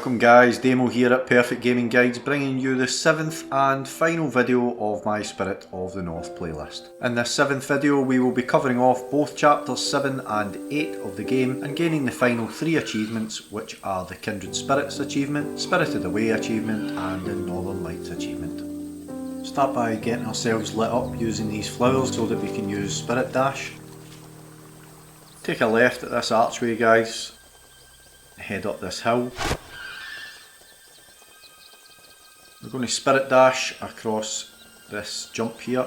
Welcome guys, Damo here at Perfect Gaming Guides, bringing you the 7th and final video of my Spirit of the North playlist. In this 7th video we will be covering off both chapters 7 and 8 of the game and gaining the final 3 achievements, which are the Kindred Spirits Achievement, Spirited Away Achievement and the Northern Lights Achievement. Start by getting ourselves lit up using these flowers so that we can use Spirit Dash. Take a left at this archway guys, head up this hill. We're going to Spirit Dash across this jump here.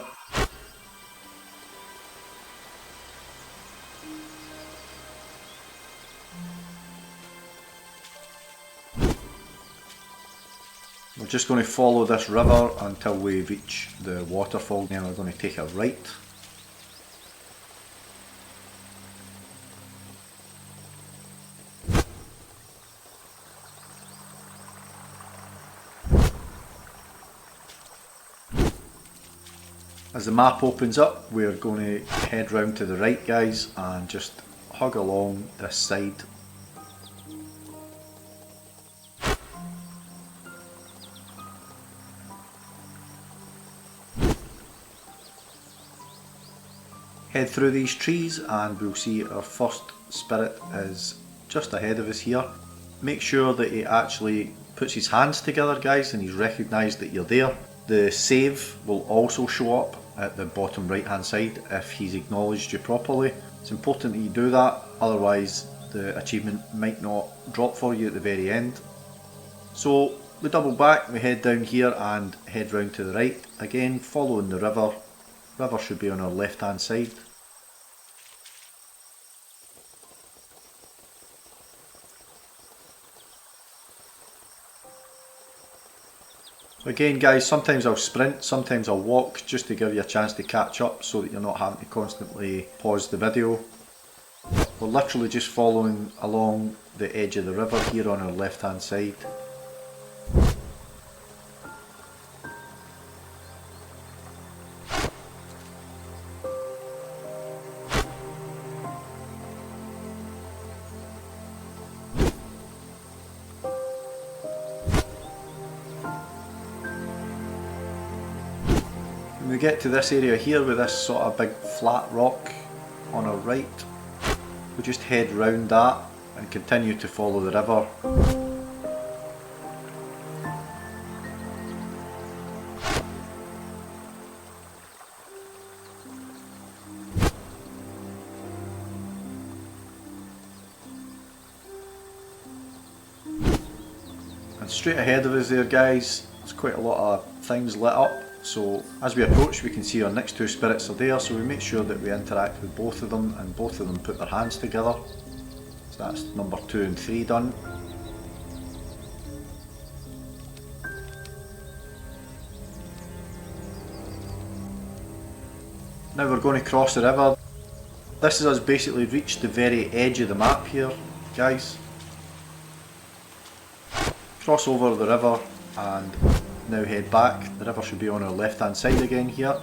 We're just going to follow this river until we reach the waterfall, then we're going to take a right. As the map opens up, we're going to head round to the right guys and just hug along this side. Head through these trees and we'll see our first spirit is just ahead of us here. Make sure that he actually puts his hands together guys and he's recognised that you're there. The save will also show up at the bottom right hand side if he's acknowledged you properly. It's important that you do that, otherwise the achievement might not drop for you at the very end. So we double back, we head down here and head round to the right, again following the river. River should be on our left hand side. Again guys, sometimes I'll sprint, sometimes I'll walk just to give you a chance to catch up so that you're not having to constantly pause the video. We're literally just following along the edge of the river here on our left hand side. When we get to this area here with this sort of big flat rock on our right, we just head round that and continue to follow the river. And straight ahead of us there guys, there's quite a lot of things lit up. So as we approach we can see our next 2 spirits are there, so we make sure that we interact with both of them and both of them put their hands together. So that's number 2 and 3 done. Now we're going to cross the river. This is us basically reached the very edge of the map here guys. Cross over the river and now head back. The river should be on our left hand side again here.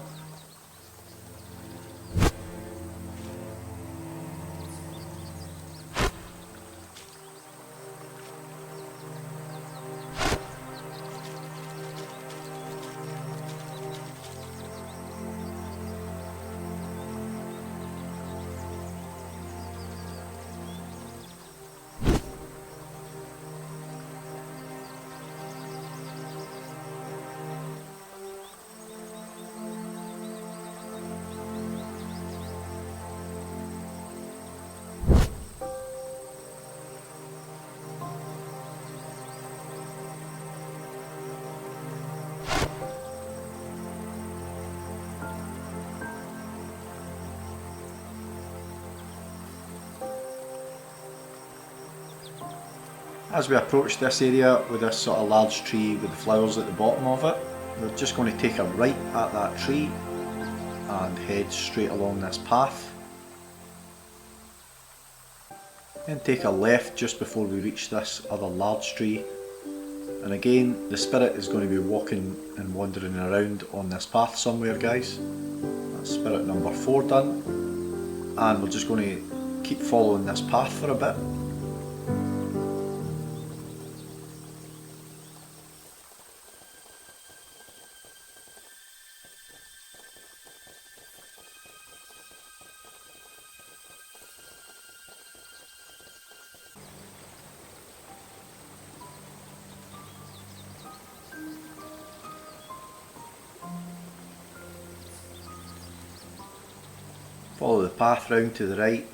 As we approach this area with this sort of large tree with the flowers at the bottom of it, we're just going to take a right at that tree and head straight along this path. Then take a left just before we reach this other large tree. And again, the spirit is going to be walking and wandering around on this path somewhere guys. That's spirit number 4 done. And we're just going to keep following this path for a bit. Follow the path round to the right.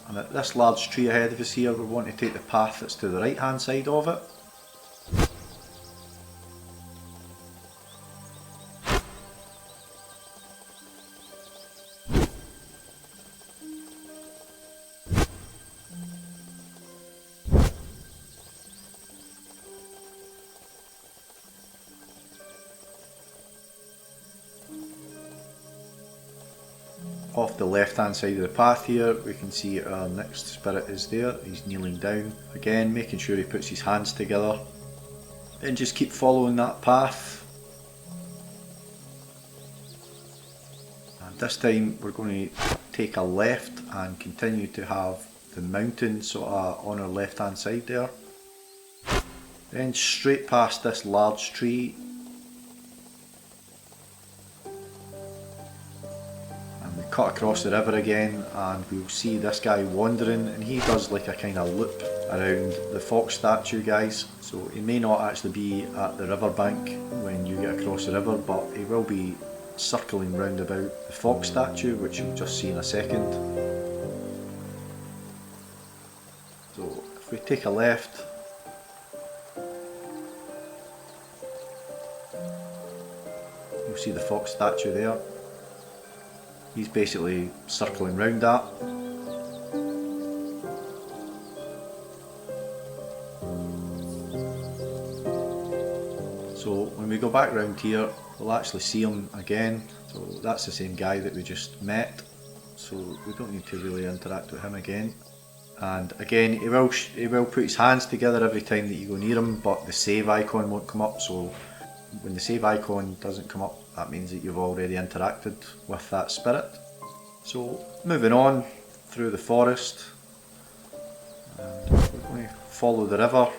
And at this large tree ahead of us here, we want to take the path that's to the right hand side of it. Off the left hand side of the path here, we can see our next spirit is there. He's kneeling down, again making sure he puts his hands together. Then just keep following that path. And this time we're going to take a left and continue to have the mountain sort of on our left hand side there. Then straight past this large tree. Cut across the river again, and we'll see this guy wandering, and he does like a kind of loop around the fox statue, guys. So he may not actually be at the river bank when you get across the river, but he will be circling round about the fox statue, which you'll just see in a second. So if we take a left, you'll see the fox statue there. He's basically circling round that. So when we go back round here, we'll actually see him again. So that's the same guy that we just met. So we don't need to really interact with him again. And again, he will put his hands together every time that you go near him, but the save icon won't come up. So when the save icon doesn't come up, that means that you've already interacted with that spirit. So moving on through the forest, and we're going to follow the river.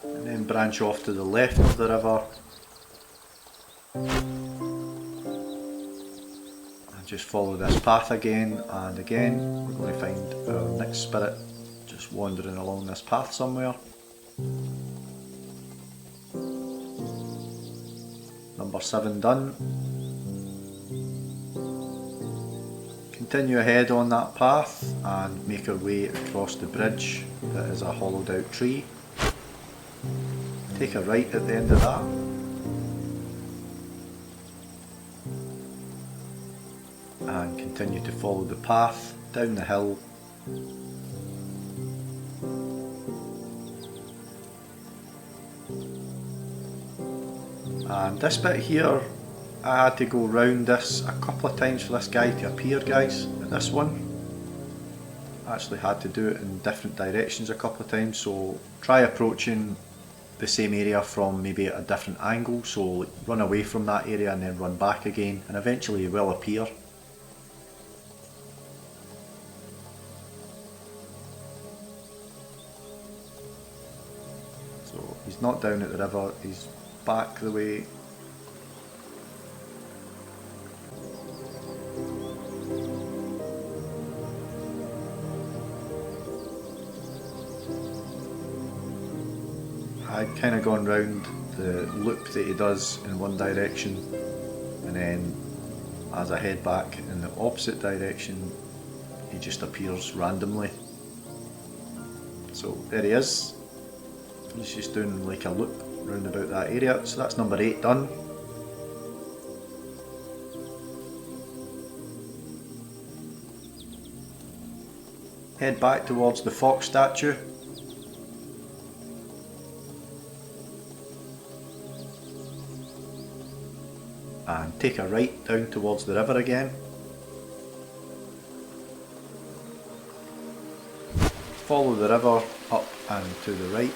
And then branch off to the left of the river. Just follow this path again, and again we're going to find our next spirit just wandering along this path somewhere. Number 7 done. Continue ahead on that path and make our way across the bridge that is a hollowed out tree. Take a right at the end of that. And continue to follow the path down the hill. And this bit here, I had to go round this a couple of times for this guy to appear, guys. At this one, I actually had to do it in different directions a couple of times, so try approaching the same area from maybe at a different angle. So run away from that area and then run back again, and eventually he will appear. So he's not down at the river, he's back the way. I'd kind of gone round the loop that he does in one direction, and then as I head back in the opposite direction he just appears randomly. So there he is. He's just doing like a loop round about that area. So that's number 8 done. Head back towards the fox statue. And take a right down towards the river again. Follow the river up and to the right.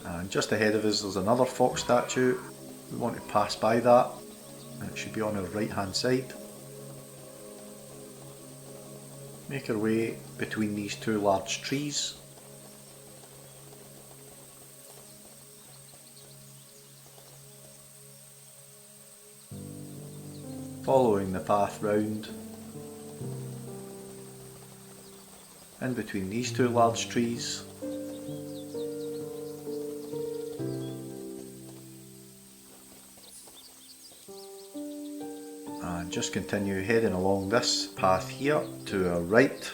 And just ahead of us there's another fox statue. We want to pass by that, and it should be on our right hand side. Make our way between these two large trees. Following the path round. In between these two large trees. And just continue heading along this path here to our right.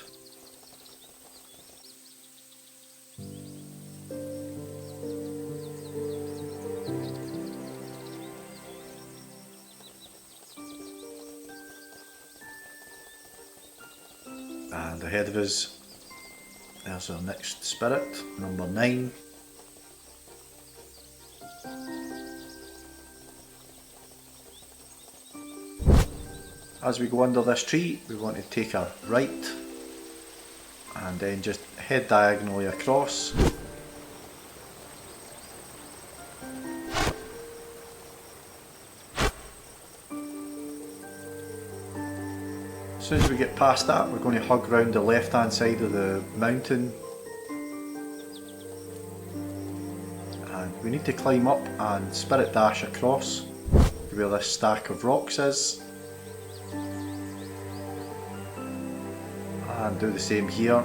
And ahead of us, there's our next spirit, number 9. As we go under this tree, we want to take a right and then just head diagonally across. As soon as we get past that, we're going to hug round the left hand side of the mountain. And we need to climb up and spirit dash across to where this stack of rocks is. And do the same here.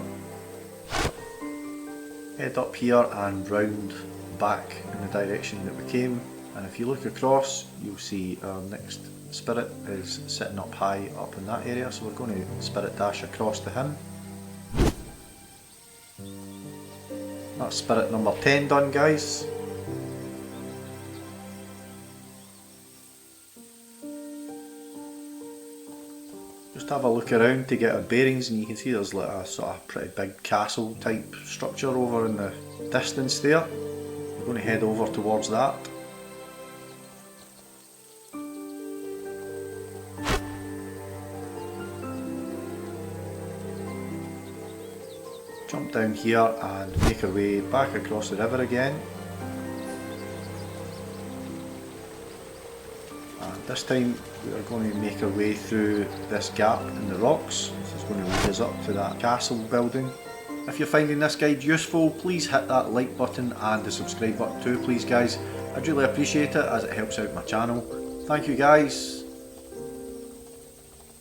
Head up here and round back in the direction that we came. And if you look across, you'll see our next spirit is sitting up high up in that area, so we're going to spirit dash across to him. That's spirit number 10 done, guys. Just have a look around to get our bearings, and you can see there's like a sort of pretty big castle type structure over in the distance there. We're going to head over towards that. Jump down here and make our way back across the river again. And this time we are going to make our way through this gap in the rocks. This is going to lead us up to that castle building. If you're finding this guide useful, please hit that like button and the subscribe button too, please guys. I'd really appreciate it as it helps out my channel. Thank you guys.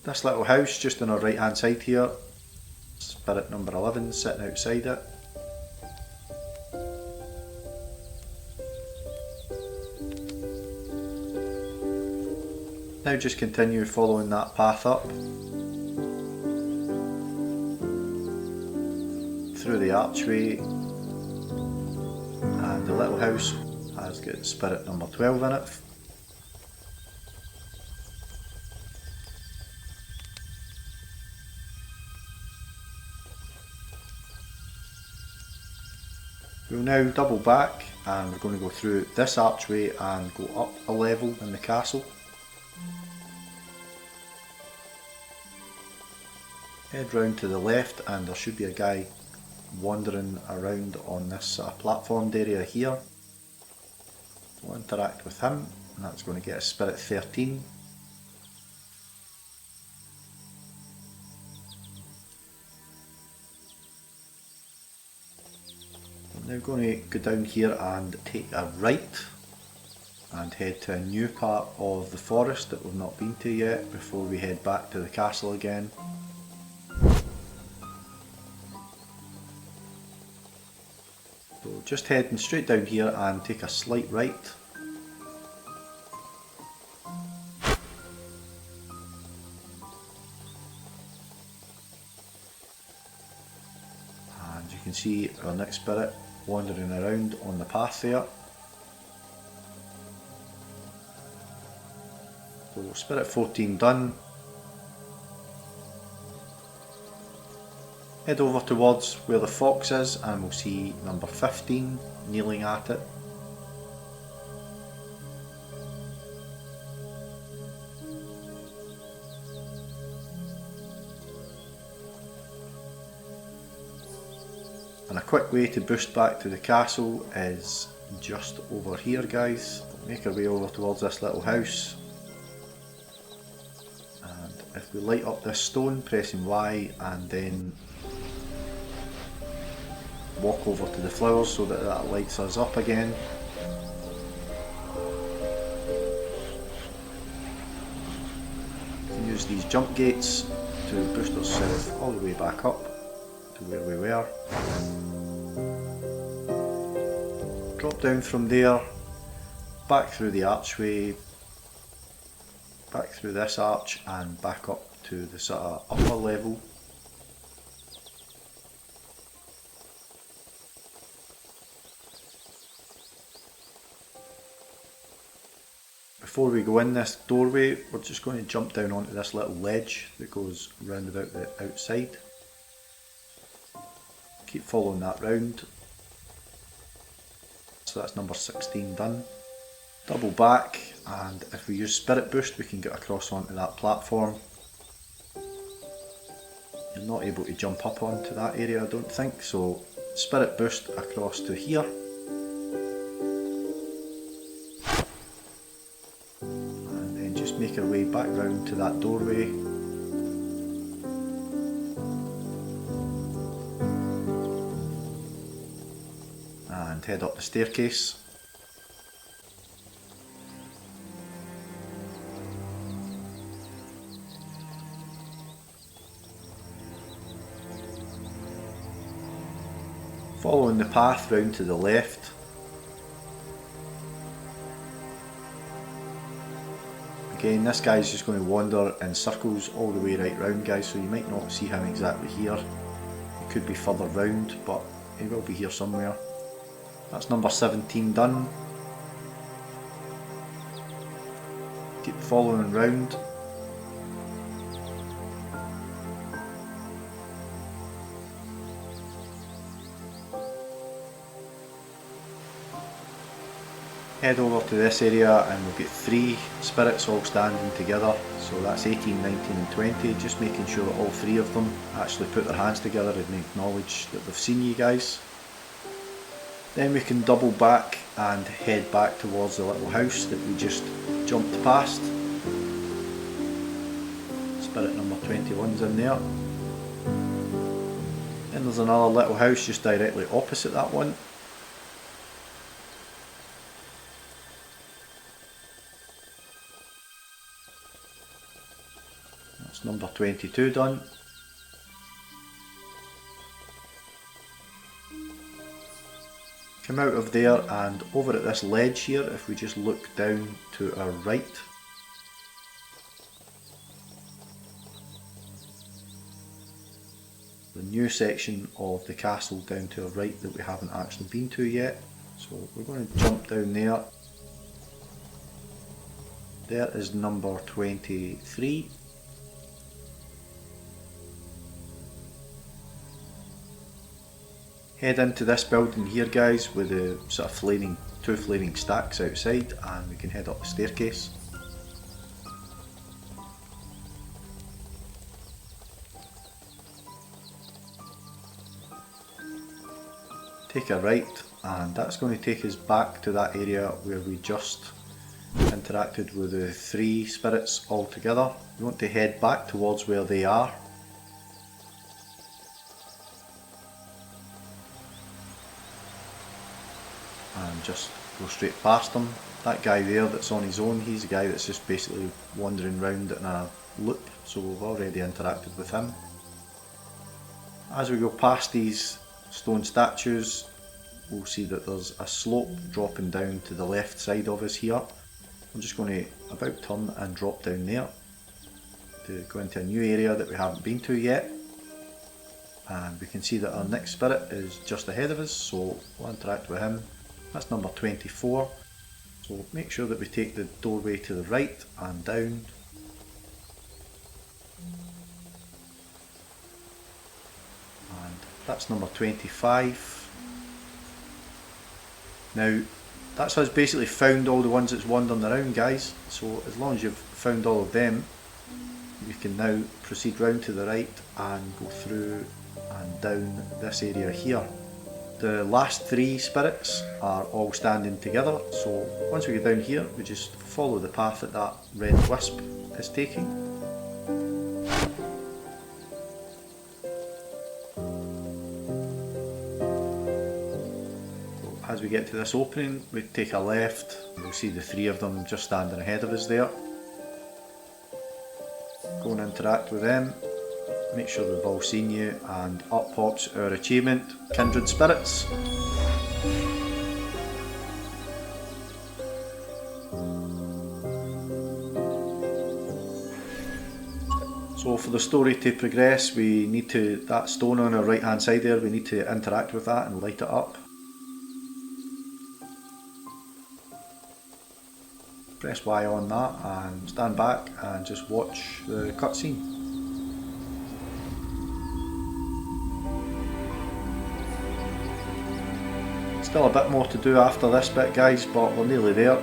This little house just on our right hand side here. Spirit number 11 sitting outside it. Now just continue following that path up through the archway, and the little house has got spirit number 12 in it. We'll now double back and we're going to go through this archway and go up a level in the castle. Head round to the left and there should be a guy wandering around on this platformed area here. We'll interact with him and that's going to get us spirit 13. I'm now going to go down here and take a right and head to a new part of the forest that we've not been to yet before we head back to the castle again. So just heading straight down here and take a slight right. And you can see our next spirit wandering around on the path there. So spirit 14 done. Head over towards where the fox is and we'll see number 15 kneeling at it. And a quick way to boost back to the castle is just over here, guys. We'll make our way over towards this little house and if we light up this stone, pressing Y and then walk over to the flowers so that that lights us up again. We can use these jump gates to boost ourselves all the way back up to where we were. Drop down from there, back through the archway, back through this arch and back up to the sort of upper level. Before we go in this doorway, we're just going to jump down onto this little ledge that goes round about the outside. Keep following that round. So that's number 16 done. Double back, and if we use Spirit Boost we can get across onto that platform. You're not able to jump up onto that area, I don't think, so Spirit Boost across to here. And then just make our way back round to that doorway. And head up the staircase. Following the path round to the left. Again, this guy's just going to wander in circles all the way right round, guys, so you might not see him exactly here. He could be further round, but he will be here somewhere. That's number 17 done. Keep following round. Head over to this area and we'll get 3 spirits all standing together. So that's 18, 19 and 20, just making sure that all 3 of them actually put their hands together and acknowledge that they've seen you guys. Then we can double back and head back towards the little house that we just jumped past. Spirit number 21's in there. Then there's another little house just directly opposite that one. That's number 22 done. Come out of there and over at this ledge here, if we just look down to our right. The new section of the castle down to our right that we haven't actually been to yet. So we're going to jump down there. There is number 23. Head into this building here, guys, with the sort of two flaming stacks outside, and we can head up the staircase. Take a right, and that's going to take us back to that area where we just interacted with the 3 spirits all together. We want to head back towards where they are. And just go straight past them. That guy there that's on his own, he's a guy that's just basically wandering around in a loop, so we've already interacted with him. As we go past these stone statues, we'll see that there's a slope dropping down to the left side of us here. I'm just going to about turn and drop down there to go into a new area that we haven't been to yet. And we can see that our next spirit is just ahead of us, so we'll interact with him. That's number 24. So make sure that we take the doorway to the right and down. And that's number 25. Now, that's us basically found all the ones that's wandering around, guys. So as long as you've found all of them, you can now proceed round to the right and go through and down this area here. The last 3 spirits are all standing together, so once we get down here we just follow the path that red wisp is taking. As we get to this opening, we take a left. We'll see the three of them just standing ahead of us there. Go and interact with them. Make sure they've all seen you, and up pops our achievement, Kindred Spirits. So for the story to progress, we need to, that stone on our right hand side there, we need to interact with that and light it up. Press Y on that and stand back and just watch the cutscene. Still a bit more to do after this bit, guys, but we're nearly there.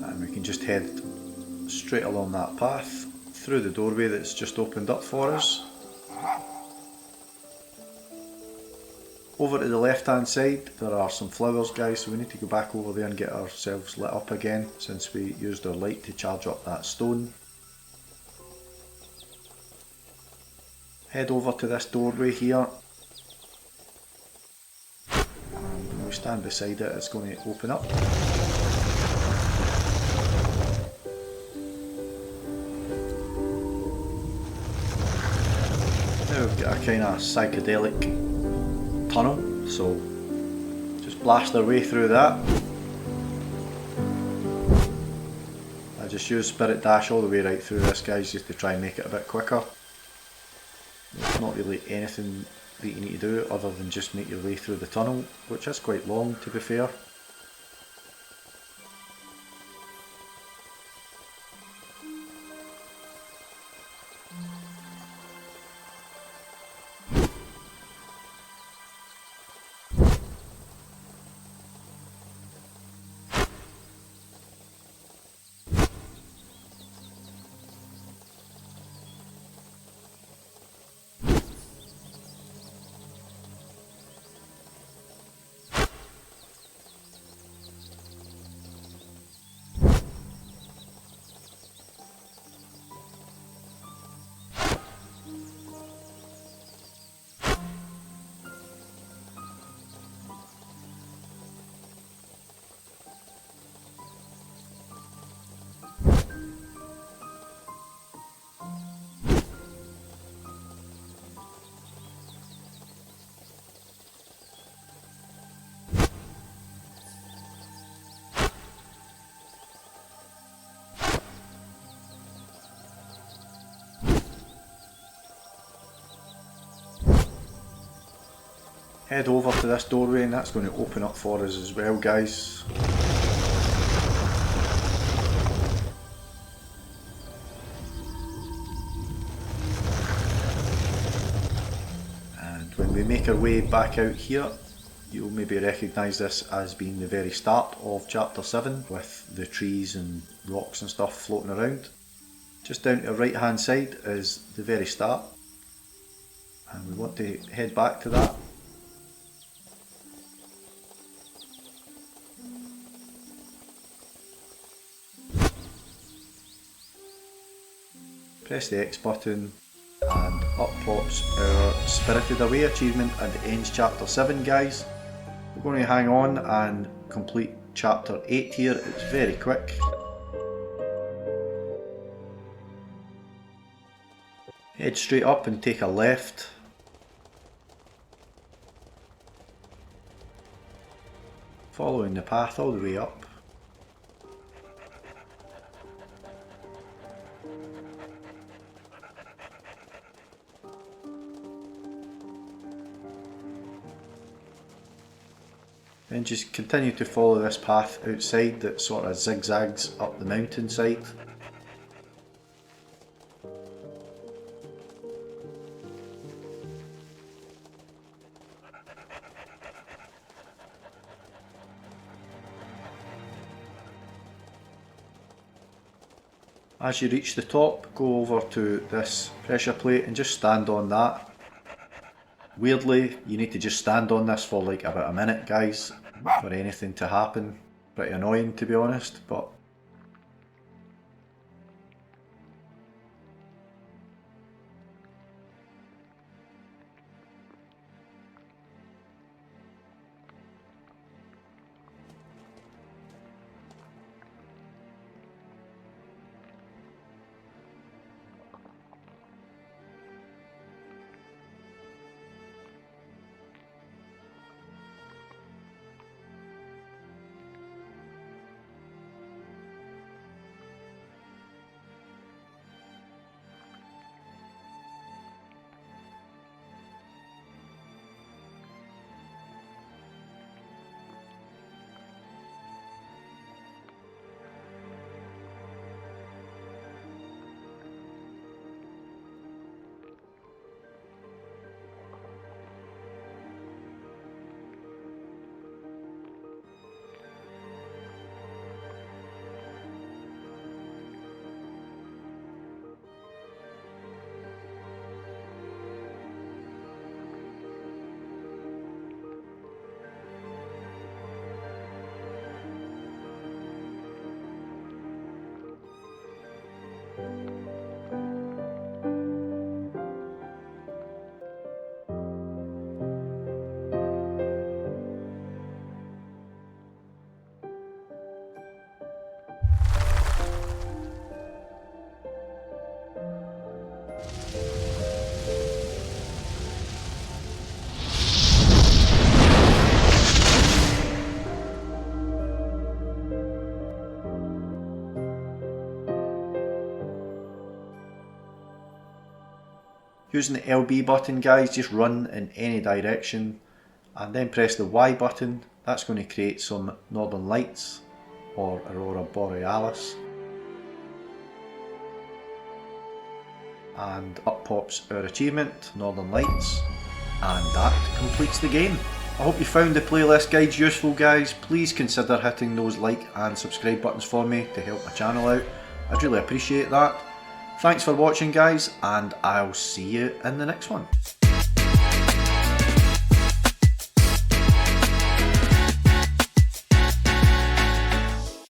And we can just head straight along that path through the doorway that's just opened up for us. Over to the left hand side there are some flowers, guys, so we need to go back over there and get ourselves lit up again since we used our light to charge up that stone. Head over to this doorway here, and when we stand beside it, it's going to open up. Now we've got a kind of psychedelic tunnel, so just blast our way through that. I just use Spirit Dash all the way right through this, guys, just to try and make it a bit quicker. There's not really anything that you need to do other than just make your way through the tunnel, which is quite long, to be fair. Head over to this doorway and that's going to open up for us as well, guys. And when we make our way back out here, you'll maybe recognise this as being the very start of chapter 7 with the trees and rocks and stuff floating around. Just down to the right hand side is the very start, and we want to head back to that. Press the X button and up pops our Spirited Away achievement and it ends chapter 7, guys. We're going to hang on and complete chapter 8 here, it's very quick. Head straight up and take a left. Following the path all the way up. Then just continue to follow this path outside that sort of zigzags up the mountainside. As you reach the top, go over to this pressure plate and just stand on that. Weirdly, you need to just stand on this for like about a minute, guys, for anything to happen. Pretty annoying, to be honest, but using the LB button, guys, just run in any direction and then press the Y button. That's going to create some northern lights or aurora borealis. And up pops our achievement, Northern Lights, and that completes the game. I hope you found the playlist guides useful, guys. Please consider hitting those like and subscribe buttons for me to help my channel out. I'd really appreciate that. Thanks for watching, guys, and I'll see you in the next one.